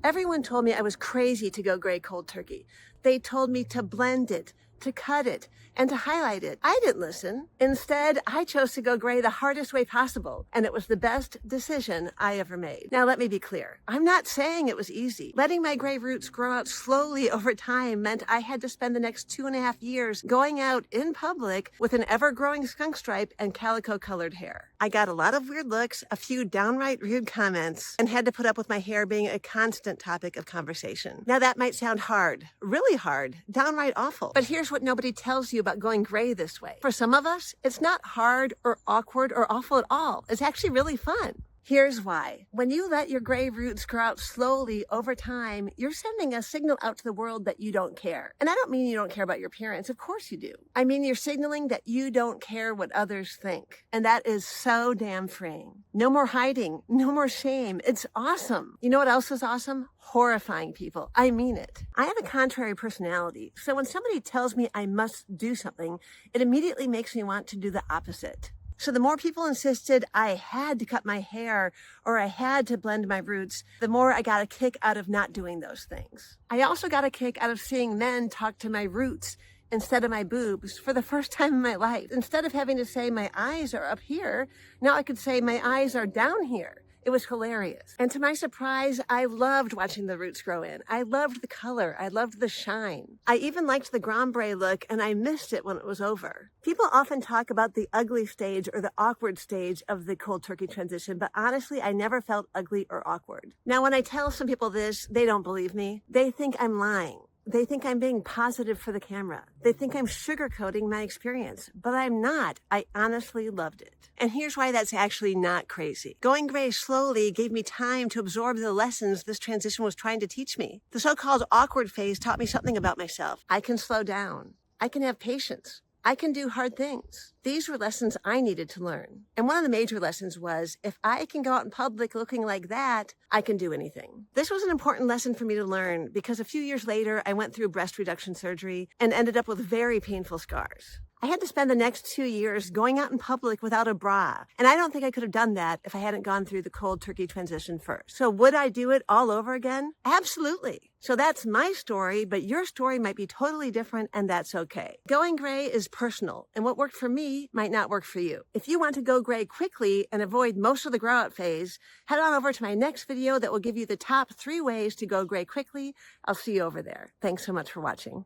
Everyone told me I was crazy to go gray cold turkey. They told me to blend it, to cut it, and to highlight it. I didn't listen. Instead, I chose to go gray the hardest way possible, and it was the best decision I ever made. Now, let me be clear. I'm not saying it was easy. Letting my gray roots grow out slowly over time meant I had to spend the next 2.5 years going out in public with an ever-growing skunk stripe and calico-colored hair. I got a lot of weird looks, a few downright rude comments, and had to put up with my hair being a constant topic of conversation. Now, that might sound hard, really hard, downright awful, but here's what nobody tells you about going gray this way. For some of us, it's not hard or awkward or awful at all. It's actually really fun. Here's why. When you let your gray roots grow out slowly over time, you're sending a signal out to the world that you don't care. And I don't mean you don't care about your appearance. Of course you do. I mean, you're signaling that you don't care what others think. And that is so damn freeing. No more hiding. No more shame. It's awesome. You know what else is awesome? Horrifying people. I mean it. I have a contrary personality. So when somebody tells me I must do something, it immediately makes me want to do the opposite. So the more people insisted I had to cut my hair or I had to blend my roots, the more I got a kick out of not doing those things. I also got a kick out of seeing men talk to my roots instead of my boobs for the first time in my life. Instead of having to say my eyes are up here, now I could say my eyes are down here. It was hilarious. And to my surprise, I loved watching the roots grow in. I loved the color. I loved the shine. I even liked the grombre look, and I missed it when it was over. People often talk about the ugly stage or the awkward stage of the cold turkey transition, but honestly, I never felt ugly or awkward. Now, when I tell some people this, they don't believe me. They think I'm lying. They think I'm being positive for the camera. They think I'm sugarcoating my experience, but I'm not. I honestly loved it. And here's why that's actually not crazy. Going gray slowly gave me time to absorb the lessons this transition was trying to teach me. The so-called awkward phase taught me something about myself. I can slow down. I can have patience. I can do hard things. These were lessons I needed to learn. And one of the major lessons was, if I can go out in public looking like that, I can do anything. This was an important lesson for me to learn because a few years later, I went through breast reduction surgery and ended up with very painful scars. I had to spend the next 2 years going out in public without a bra. And I don't think I could have done that if I hadn't gone through the cold turkey transition first. So would I do it all over again? Absolutely. So that's my story, but your story might be totally different, and that's okay. Going gray is personal, and what worked for me might not work for you. If you want to go gray quickly and avoid most of the grow out phase, head on over to my next video that will give you the top 3 ways to go gray quickly. I'll see you over there. Thanks so much for watching.